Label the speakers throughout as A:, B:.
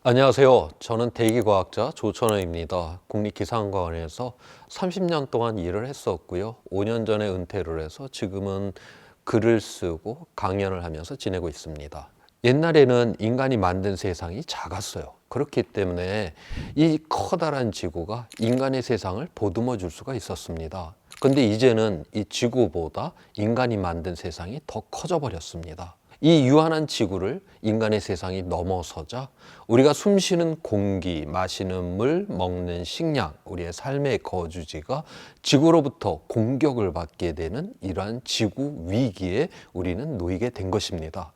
A: 안녕하세요. 저는 대기과학자 조천호입니다. 국립기상관에서 30년 동안 일을 했었고요. 5년 전에 은퇴를 해서 지금은 글을 쓰고 강연을 하면서 지내고 있습니다. 옛날에는 인간이 만든 세상이 작았어요. 그렇기 때문에 이 커다란 지구가 인간의 세상을 보듬어 줄 수가 있었습니다. 근데 이제는 이 지구보다 인간이 만든 세상이 더 커져 버렸습니다. 이 유한한 지구를 인간의 세상이 넘어서자 우리가 숨쉬는 공기, 마시는 물, 먹는 식량, 우리의 삶의 거주지가 지구로부터 공격을 받게 되는 이러한 지구 위기에 우리는 놓이게 된 것입니다.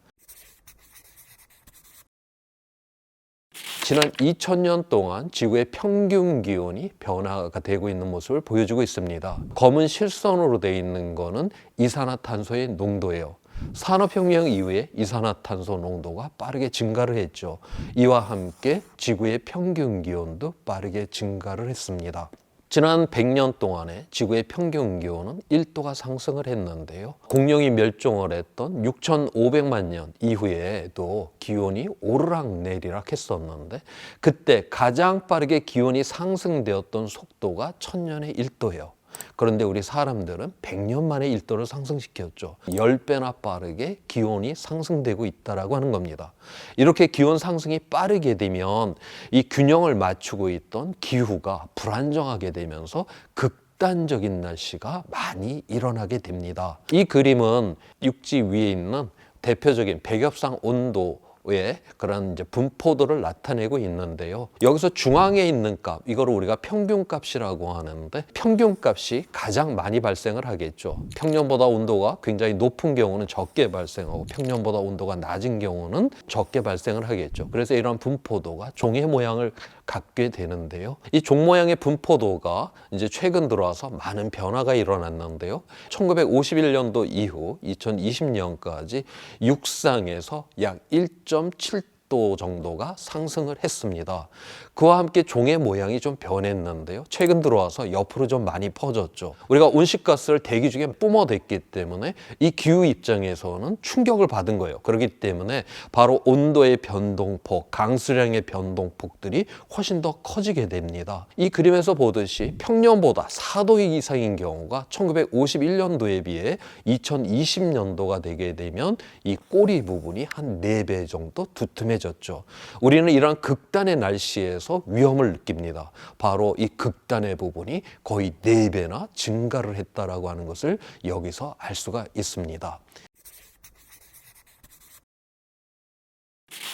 A: 지난 2000년 동안 지구의 평균 기온이 변화가 되고 있는 모습을 보여주고 있습니다. 검은 실선으로 되어 있는 거는 이산화탄소의 농도예요. 산업혁명 이후에 이산화탄소 농도가 빠르게 증가를 했죠. 이와 함께 지구의 평균 기온도 빠르게 증가를 했습니다. 지난 100년 동안에 지구의 평균 기온은 1도가 상승을 했는데요. 공룡이 멸종을 했던 6,500만 년 이후에도 기온이 오르락내리락 했었는데 그때 가장 빠르게 기온이 상승되었던 속도가 1000년의 1도예요. 그런데 우리 사람들은 100년 만에 1도를 상승시켰죠. 10배나 빠르게 기온이 상승되고 있다고 하는 겁니다. 이렇게 기온 상승이 빠르게 되면 이 균형을 맞추고 있던 기후가 불안정하게 되면서 극단적인 날씨가 많이 일어나게 됩니다. 이 그림은 육지 위에 있는 대표적인 백엽상 온도 의 그런 이제 분포도를 나타내고 있는데요. 여기서 중앙에 있는 값, 이거를 우리가 평균값이라고 하는데 평균값이 가장 많이 발생을 하겠죠. 평년보다 온도가 굉장히 높은 경우는 적게 발생하고 평년보다 온도가 낮은 경우는 적게 발생을 하겠죠. 그래서 이런 분포도가 종의 모양을 갖게 되는데요. 이 종 모양의 분포도가 이제 최근 들어와서 많은 변화가 일어났는데요. 1951년도 이후 2020년까지 육상에서 약 1.7도 정도가 상승을 했습니다. 그와 함께 종의 모양이 좀 변했는데요. 최근 들어와서 옆으로 좀 많이 퍼졌죠. 우리가 온실가스를 대기 중에 뿜어댔기 때문에 이 기후 입장에서는 충격을 받은 거예요. 그렇기 때문에 바로 온도의 변동폭, 강수량의 변동폭들이 훨씬 더 커지게 됩니다. 이 그림에서 보듯이 평년보다 4도 이상인 경우가 1951년도에 비해 2020년도가 되게 되면 이 꼬리 부분이 한 4배 정도 두툼해졌죠. 우리는 이러한 극단의 날씨에서 위험을 느낍니다. 바로 이 극단의 부분이 거의 4배나 증가를 했다라고 하는 것을 여기서 알 수가 있습니다.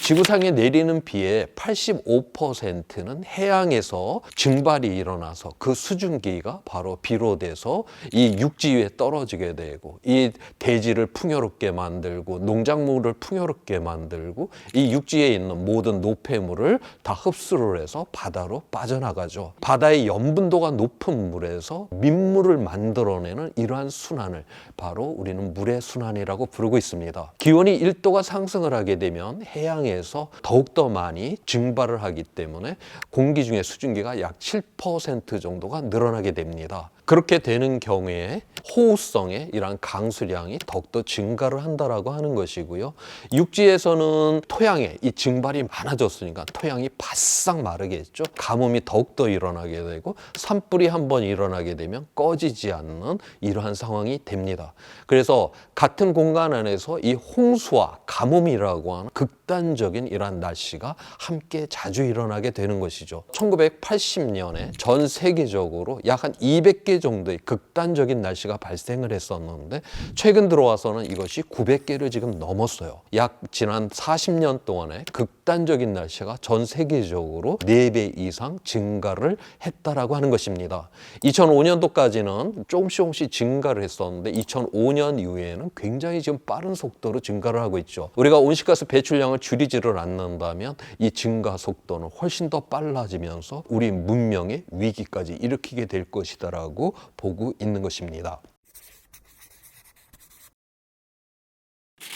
A: 지구상에 내리는 비의 85%는 해양에서 증발이 일어나서 그 수증기가 바로 비로 돼서 이 육지 위에 떨어지게 되고 이 대지를 풍요롭게 만들고 농작물을 풍요롭게 만들고 이 육지에 있는 모든 노폐물을 다 흡수를 해서 바다로 빠져나가죠. 바다의 염분도가 높은 물에서 민물을 만들어내는 이러한 순환을 바로 우리는 물의 순환이라고 부르고 있습니다. 기온이 1도가 상승을 하게 되면 해양에서 더욱더 많이 증발을 하기 때문에 공기 중에 수증기가 약 7% 정도가 늘어나게 됩니다. 그렇게 되는 경우에 호우성의 이러한 강수량이 더욱더 증가를 한다라고 하는 것이고요. 육지에서는 토양에 이 증발이 많아졌으니까 토양이 바싹 마르겠죠. 가뭄이 더욱더 일어나게 되고 산불이 한번 일어나게 되면 꺼지지 않는 이러한 상황이 됩니다. 그래서 같은 공간 안에서 이 홍수와 가뭄이라고 하는 극단적인 이러한 날씨가 함께 자주 일어나게 되는 것이죠. 1980년에 전 세계적으로 약 한 200개 정도의 극단적인 날씨가 발생을 했었는데 최근 들어와서는 이것이 900개를 지금 넘었어요. 약 지난 40년 동안에 극단적인 날씨가 전 세계적으로 4배 이상 증가를 했다라고 하는 것입니다. 2005년도까지는 조금씩 증가를 했었는데 2005년 이후에는 굉장히 지금 빠른 속도로 증가를 하고 있죠. 우리가 온실가스 배출량을 줄이지를 않는다면 이 증가 속도는 훨씬 더 빨라지면서 우리 문명의 위기까지 일으키게 될 것이다라고 보고 있는 것입니다.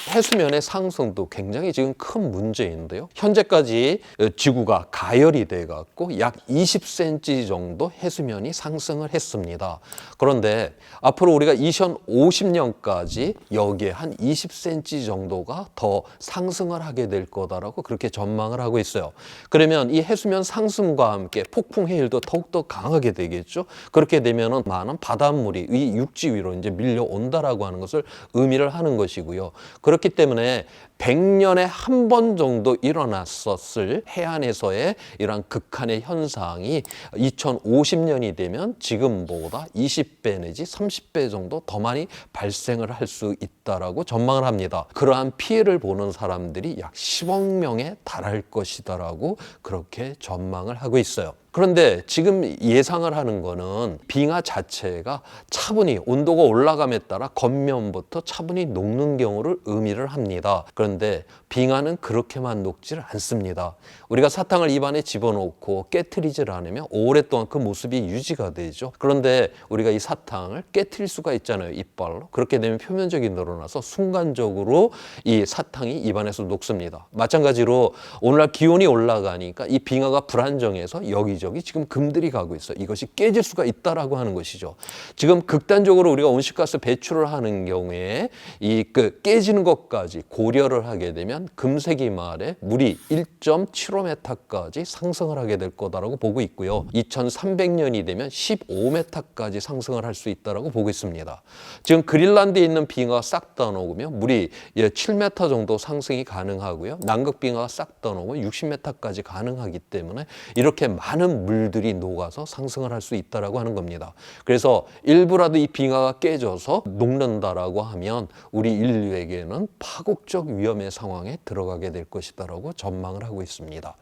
A: 해수면의 상승도 굉장히 지금 큰 문제인데요. 현재까지 지구가 가열이 돼 갖고 약 20cm 정도 해수면이 상승을 했습니다. 그런데 앞으로 우리가 2050년까지 여기에 한 20cm 정도가 더 상승을 하게 될 거다라고 그렇게 전망을 하고 있어요. 그러면 이 해수면 상승과 함께 폭풍 해일도 더욱더 강하게 되겠죠. 그렇게 되면은 많은 바닷물이 이 육지 위로 이제 밀려온다라고 하는 것을 의미를 하는 것이고요. 그렇기 때문에 100년에 한 번 정도 일어났었을 해안에서의 이러한 극한의 현상이 2050년이 되면 지금보다 20배 내지 30배 정도 더 많이 발생을 할 수 있다라고 전망을 합니다. 그러한 피해를 보는 사람들이 약 10억 명에 달할 것이다라고 그렇게 전망을 하고 있어요. 그런데 지금 예상을 하는 거는 빙하 자체가 차분히 온도가 올라감에 따라 겉면부터 차분히 녹는 경우를 의미를 합니다. 그런데 빙하는 그렇게만 녹지를 않습니다. 우리가 사탕을 입안에 집어넣고 깨트리질 않으면 오랫동안 그 모습이 유지가 되죠. 그런데 우리가 이 사탕을 깨트릴 수가 있잖아요, 이빨로. 그렇게 되면 표면적이 늘어나서 순간적으로 이 사탕이 입안에서 녹습니다. 마찬가지로 오늘날 기온이 올라가니까 이 빙하가 불안정해서 여기저기 지금 금들이 가고 있어요. 이것이 깨질 수가 있다라고 하는 것이죠. 지금 극단적으로 우리가 온실가스 배출을 하는 경우에 이 깨지는 것까지 고려를 하게 되면 금세기 말에 물이 1.75m까지 상승을 하게 될 거다라고 보고 있고요. 2300년이 되면 15m까지 상승을 할 수 있다라고 보고 있습니다. 지금 그린란드에 있는 빙하가 싹 다 녹으면 물이 7m 정도 상승이 가능하고요. 남극 빙하가 싹 다 녹으면 60m까지 가능하기 때문에 이렇게 많은 물들이 녹아서 상승을 할 수 있다라고 하는 겁니다. 그래서 일부라도 이 빙하가 깨져서 녹는다라고 하면 우리 인류에게는 파국적 위험의 상황에 들어가게 될 것이다라고 전망을 하고 있습니다.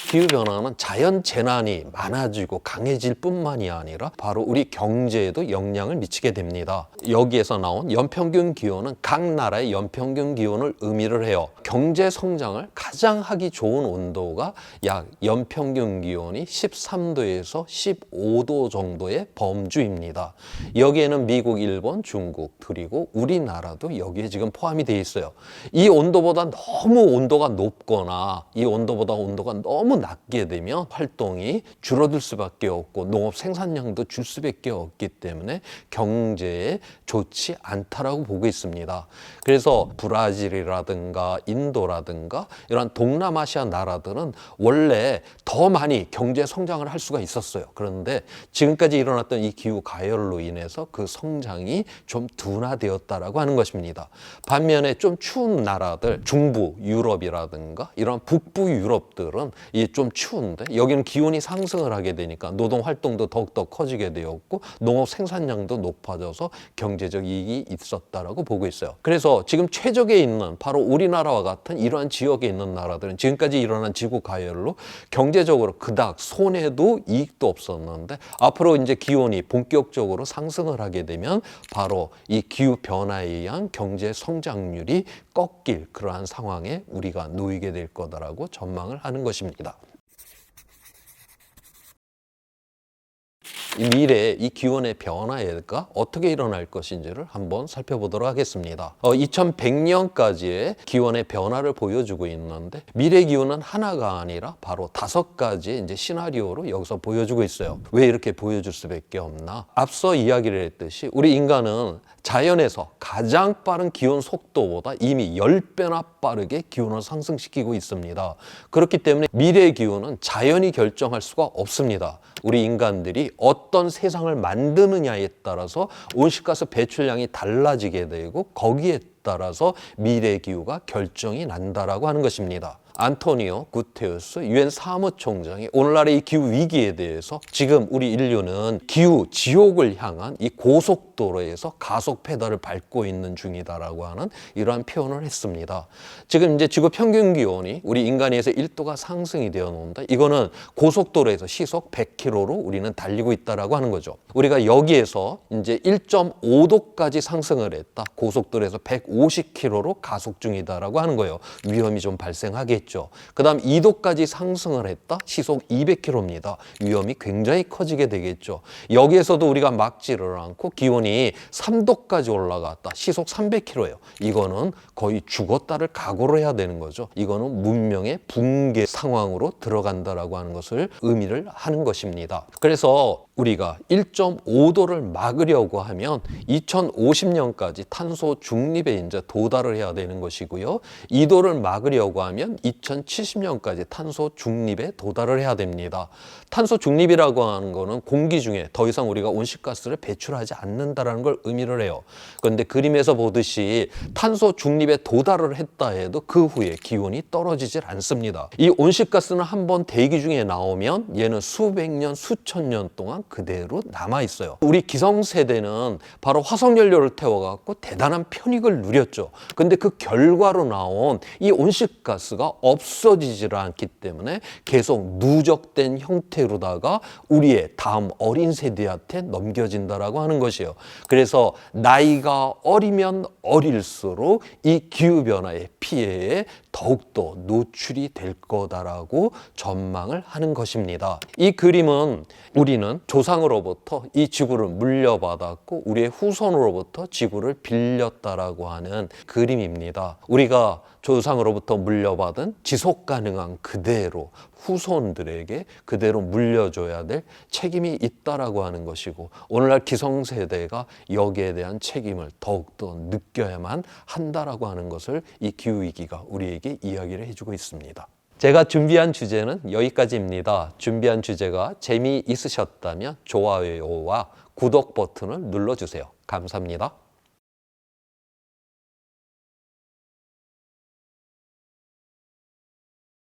A: 기후변화는 자연 재난이 많아지고 강해질 뿐만이 아니라 바로 우리 경제에도 영향을 미치게 됩니다. 여기에서 나온 연평균 기온은 각 나라의 연평균 기온을 의미를 해요. 경제 성장을 가장 하기 좋은 온도가 약 연평균 기온이 13도에서 15도 정도의 범주입니다. 여기에는 미국, 일본, 중국 그리고 우리나라도 여기에 지금 포함이 되어 있어요. 이 온도보다 너무 온도가 높거나 이 온도보다 온도가 너무 낮게 되면 활동이 줄어들 수밖에 없고 농업 생산량도 줄 수밖에 없기 때문에 경제에 좋지 않다라고 보고 있습니다. 그래서 브라질이라든가 인도라든가 이런 동남아시아 나라들은 원래 더 많이 경제 성장을 할 수가 있었어요. 그런데 지금까지 일어났던 이 기후 가열로 인해서 그 성장이 좀 둔화되었다라고 하는 것입니다. 반면에 좀 추운 나라들, 중부 유럽이라든가 이런 북부 유럽들은 이 좀 추운데 여기는 기온이 상승을 하게 되니까 노동 활동도 더욱더 커지게 되었고 농업 생산량도 높아져서 경제적 이익이 있었다라고 보고 있어요. 그래서 지금 최적에 있는 바로 우리나라와 같은 이러한 지역에 있는 나라들은 지금까지 일어난 지구 가열로 경제적으로 그닥 손해도 이익도 없었는데 앞으로 이제 기온이 본격적으로 상승을 하게 되면 바로 이 기후 변화에 의한 경제 성장률이 꺾일 그러한 상황에 우리가 놓이게 될 거다라고 전망을 하는 것입니다. 이 미래의 이 기온의 변화가 어떻게 일어날 것인지를 한번 살펴보도록 하겠습니다. 2100년까지의 기온의 변화를 보여주고 있는데 미래 기온은 하나가 아니라 바로 5가지의 이제 시나리오로 여기서 보여주고 있어요. 왜 이렇게 보여줄 수밖에 없나? 앞서 이야기를 했듯이 우리 인간은 자연에서 가장 빠른 기온 속도보다 이미 10배나 빠르게 기온을 상승시키고 있습니다. 그렇기 때문에 미래의 기온은 자연이 결정할 수가 없습니다. 우리 인간들이 어떤 세상을 만드느냐에 따라서 온실가스 배출량이 달라지게 되고 거기에 따라서 미래 기후가 결정이 난다라고 하는 것입니다. 안토니오 구테우스 유엔 사무총장이 오늘날의 이 기후 위기에 대해서 지금 우리 인류는 기후 지옥을 향한 이 고속도로에서 가속 페달을 밟고 있는 중이다라고 하는 이러한 표현을 했습니다. 지금 이제 지구 평균 기온이 우리 인간에서 1도가 상승이 되어 놓는다. 이거는 고속도로에서 시속 100km로 우리는 달리고 있다라고 하는 거죠. 우리가 여기에서 이제 1.5도까지 상승을 했다. 고속도로에서 150km로 가속 중이다라고 하는 거예요. 위험이 좀 발생하겠죠. 되겠죠. 그 다음 2도까지 상승을 했다. 시속 200km입니다. 위험이 굉장히 커지게 되겠죠. 여기에서도 우리가 막지를 않고 기온이 3도까지 올라갔다. 시속 300km예요. 이거는 거의 죽었다를 각오를 해야 되는 거죠. 이거는 문명의 붕괴 상황으로 들어간다라고 하는 것을 의미를 하는 것입니다. 그래서 우리가 1.5도를 막으려고 하면 2050년까지 탄소 중립에 이제 도달을 해야 되는 것이고요. 2도를 막으려고 하면 2070년까지 탄소 중립에 도달을 해야 됩니다. 탄소 중립이라고 하는 거는 공기 중에 더 이상 우리가 온실가스를 배출하지 않는다라는 걸 의미를 해요. 그런데 그림에서 보듯이 탄소 중립에 도달을 했다 해도 그 후에 기온이 떨어지질 않습니다. 이 온실가스는 한번 대기 중에 나오면 얘는 수백 년, 수천 년 동안 그대로 남아 있어요. 우리 기성세대는 바로 화석연료를 태워갖고 대단한 편익을 누렸죠. 근데 그 결과로 나온 이 온실가스가 없어지질 않기 때문에 계속 누적된 형태로다가 우리의 다음 어린 세대한테 넘겨진다라고 하는 것이에요. 그래서 나이가 어리면 어릴수록 이 기후변화의 피해에 더욱더 노출이 될 거다라고 전망을 하는 것입니다. 이 그림은 우리는 조상으로부터 이 지구를 물려받았고 우리의 후손으로부터 지구를 빌렸다라고 하는 그림입니다. 우리가 조상으로부터 물려받은 지속 가능한 그대로 후손들에게 그대로 물려줘야 될 책임이 있다라고 하는 것이고 오늘날 기성세대가 여기에 대한 책임을 더욱더 느껴야만 한다라고 하는 것을 이 기후위기가 우리에게 이야기를 해주고 있습니다. 제가 준비한 주제는 여기까지입니다. 준비한 주제가 재미있으셨다면 좋아요와 구독 버튼을 눌러주세요. 감사합니다.